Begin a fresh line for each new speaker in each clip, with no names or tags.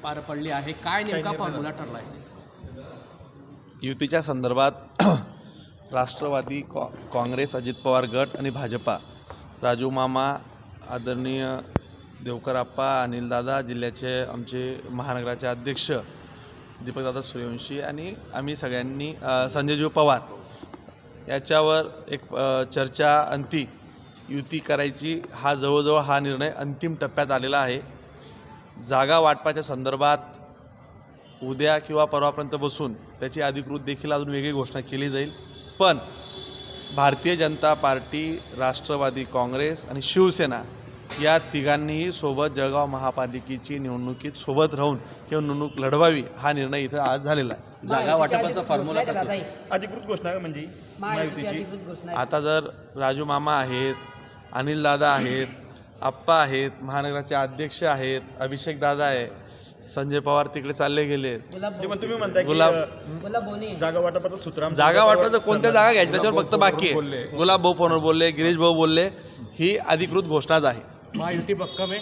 पार पडली आहे, काय नेमका फॉर्म्युला ठरला आहे?
युतीच्या संदर्भात राष्ट्रवादी काँग्रेस, अजित पवार गट आणि भाजपा, राजू मामा, आदरणीय देवकरप्पा, अनिलदादा, जिल्ह्याचे आमचे महानगराचे अध्यक्ष दीपकदादा सूर्यवंशी आणि आम्ही सगळ्यांनी संजयजी पवार याच्यावर एक चर्चा अंती युती करायची हा जवळजवळ हा निर्णय अंतिम टप्प्यात आलेला आहे। जागा वाटपाच्या संदर्भात उद्या किंवा परवापर्यंत बसून त्याची अधिकृत देखील अजून वेगळी घोषणा केली जाईल। पण भारतीय जनता पार्टी, राष्ट्रवादी काँग्रेस आणि शिवसेना या तिघांनीही सोबत जळगाव महापालिकेची निवडणुकीत सोबत राहून ही निवडणूक लढवावी हा निर्णय इथं आज झालेला आहे।
जागा वाटपाचा फॉर्म्युला कसा
अधिकृत घोषणा म्हणजे महायुतीची
आता जर राजू मामा आहेत, अनिलदादा आहेत, आप्पा आहेत, महानगराचे अध्यक्ष आहेत, अभिषेक दादा आहे, संजय पवार तिकडे चालले गेले।
तुम्ही म्हणताय की जागा वाटपाचं सूत्र
जागा वाटपाचं कोणत्या जागा घ्यायची त्याच्यावर फक्त बाकी आहे। गुलाब भाऊ फोनवर बोलले, गिरीश भाऊ बोलले, ही अधिकृत घोषणाच आहे।
महायुती भक्कम आहे,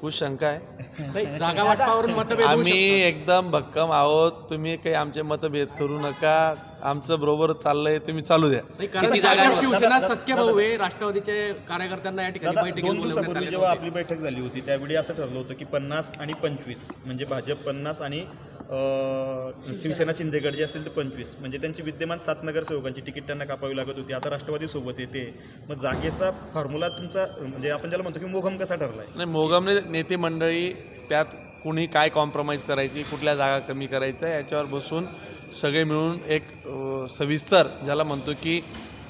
कुछ शंका आहे?
जागा वाटपावरून मतभेद होऊ
आम्ही एकदम भक्कम आहोत। तुम्ही काही आमचे मतभेद करू नका, आमचं बरोबर चाललंय, तुम्ही चालू द्या।
किती जागा? शिवसेना सख्य भाऊ आहे, राष्ट्रवादीचे कार्यकर्त्यांना या ठिकाणी बैठकीत
2 दिवसापूर्वी जेव्हा आपली बैठक झाली होती त्यावेळी असं ठरलं होतं की 50 आणि 25 म्हणजे भाजप 50 आणि शिवसेना शिंदेगड जे असतील ते 25 म्हणजे त्यांची विद्यमान 7 नगरसेवकांची तिकीट त्यांना कापावी लागत होती। आता राष्ट्रवादी सोबत येते, मग जागेचा फॉर्म्युला तुमचा म्हणजे आपण ज्याला म्हणतो की मोघम कसा ठरला आहे?
नाही, मोघमने नेते मंडळी त्यात कुणी काय कॉम्प्रोमाइज करायची, कुठल्या जागा कमी करायच्या याच्यावर बसून सगळे मिळून एक सविस्तर ज्याला म्हणतो की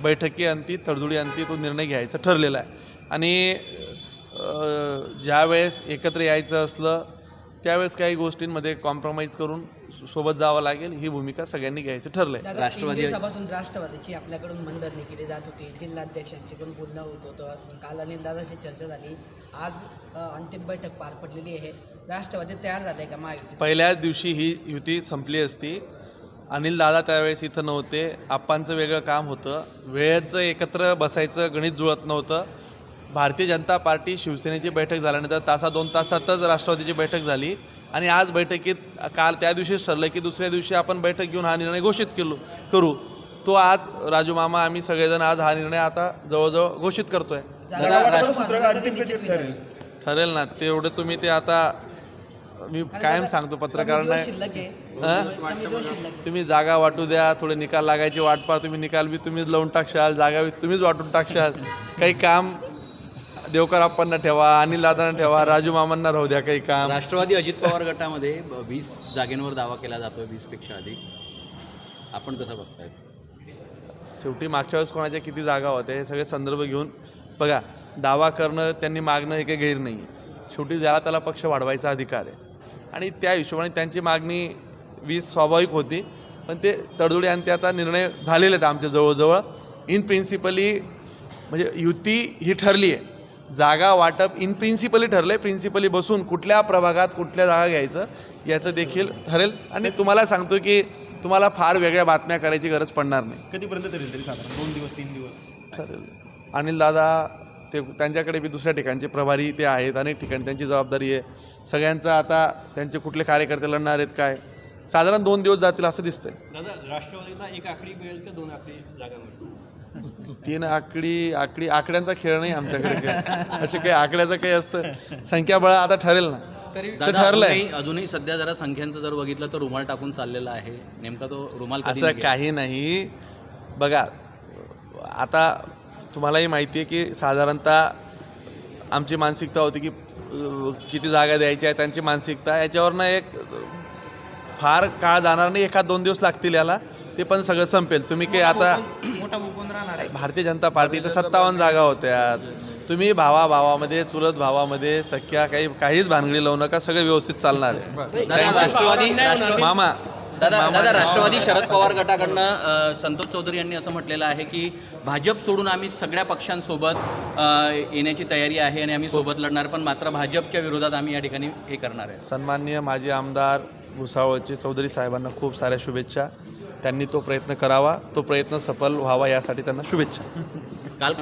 बैठकी अंती, तडजोडी अंती तो निर्णय घ्यायचा ठरलेला आहे। आणि ज्यावेळेस एकत्र यायचं असलं त्यावेळेस काही गोष्टींमध्ये कॉम्प्रोमाइज करून सोबत जावं लागेल, ही भूमिका सगळ्यांनी घ्यायचं ठरलंय।
राष्ट्रवादीची आपल्याकडून मनधरणी केली जात होती, जिल्हाध्यक्षांची पण बोलणं होत होतं, काल अनिलदादाशी चर्चा झाली, आज अंतिम बैठक पार पडलेली आहे। राष्ट्रवादी तयार झाले का महायुती?
पहिल्याच दिवशी ही युती संपली असती। अनिलदादा त्यावेळेस इथं नव्हते, आप्पांचं वेगळं काम होतं, वेळेचं एकत्र बसायचं गणित जुळत नव्हतं। भारतीय जनता पार्टी शिवसेनेची बैठक झाल्यानंतर 2 तासातच राष्ट्रवादीची बैठक झाली आणि आज बैठकीत काल त्या दिवशीच ठरलं की दुसऱ्या दिवशी आपण बैठक घेऊन हा निर्णय घोषित करू। तो आज राजू मामा आम्ही सगळेजण आज हा निर्णय आता जवळजवळ घोषित करतोय। ठरेल ना तेवढं तुम्ही ते आता मी कायम सांगतो पत्रकारांना, तुम्ही जागा वाटू द्या, थोडे निकाल लागायची वाट पहा, तुम्ही निकाल बी तुम्हीच लावून टाकशाल, जागा बी तुम्हीच वाटून टाकशाल। काही काम देवकरप्पांना ठेवा, अनिलदादांना ठेवा, राजू मामांना राहू द्या काही काम।
राष्ट्रवादी अजित पवार गटामध्ये 20 जागेंवर दावा केला जातोय, 20 पेक्षा अधिक, आपण कसं बघताय?
शेवटी मागच्या वेळेस कोणाच्या किती जागा होत्या हे सगळे संदर्भ घेऊन बघा, दावा करणं त्यांनी मागणं हे काही गैर नाही आहे। शेवटी ज्याला त्याला पक्ष वाढवायचा अधिकार आहे आणि त्या हिशोबाने त्यांची मागणी 20 स्वाभाविक होती, पण ते तडजोडी आणि ते आता निर्णय झालेले आहेत आमच्या जवळजवळ। इन प्रिन्सिपली म्हणजे युती ही ठरली आहे, जागा वाटप इन प्रिन्सिपली ठरलं आहे। प्रिन्सिपली बसून कुठल्या प्रभागात कुठल्या जागा घ्यायचं याचं देखील ठरेल आणि तुम्हाला सांगतो की तुम्हाला फार वेगळ्या बातम्या करायची गरज पडणार नाही।
कधीपर्यंत ठरेल तरी साधारण 2 दिवस 3 दिवस
ठरेल। अनिलदादा ते त्यांच्याकडे बी दुसऱ्या ठिकाणचे प्रभारी ते आहेत, अनेक ठिकाणी त्यांची जबाबदारी आहे। सगळ्यांचं आता त्यांचे कुठले कार्यकर्ते लढणार आहेत काय, साधारण 2 दिवस जातील असं दिसतंय।
दादा, राष्ट्रवादीला 1 आकडी मिळेल का 2 आकडी जागा मिळेल?
3 आकडी आकड्यांचा खेळ नाही आमच्याकडे काय, असे काही आकड्याचं काही असतं, संख्याबळ आता ठरेल ना, तर ठरलंय।
अजूनही सध्या जरा संख्यांचं जर बघितलं तर रुमाल टाकून चाललेला आहे, नेमका तो रुमाल
असं काही नाही। बघा आता तुम्हालाही माहिती आहे की साधारणतः आमची मानसिकता होती की किती जागा द्यायच्या आहे, त्यांची मानसिकता याच्यावरनं एक फार काळ जाणार नाही, 1-2 दिवस लागतील याला, ते पण सगळं संपेल। तुम्ही काही आता भारतीय जनता पार्टी तर 57 जागा होत्या, तुम्ही भावाभावामध्ये, चुलत भावामध्ये, सख्या काहीच भानगडी लावू नका, सगळं व्यवस्थित चालणार आहे। मामा
दादा राष्ट्रवादी शरद पवार गटाकडनं संतोष चौधरी यांनी असं म्हटलेलं आहे की भाजप सोडून आम्ही सगळ्या पक्षांसोबत येण्याची तयारी आहे आणि आम्ही सोबत लढणार, पण मात्र भाजपच्या विरोधात आम्ही या ठिकाणी हे करणार आहे।
सन्माननीय माजी आमदार भुसावळचे चौधरी साहेबांना खूप साऱ्या शुभेच्छा। त्यांनी तो प्रयत्न करावा, तो प्रयत्न सफल व्हावा यासाठी त्यांना शुभेच्छा।
काल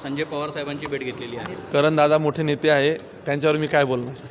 संजय पवार साहेबांची भेट घेतलेली आहे।
करण दादा मोठे नेते आहे, त्यांच्यावर मी काय बोलणार।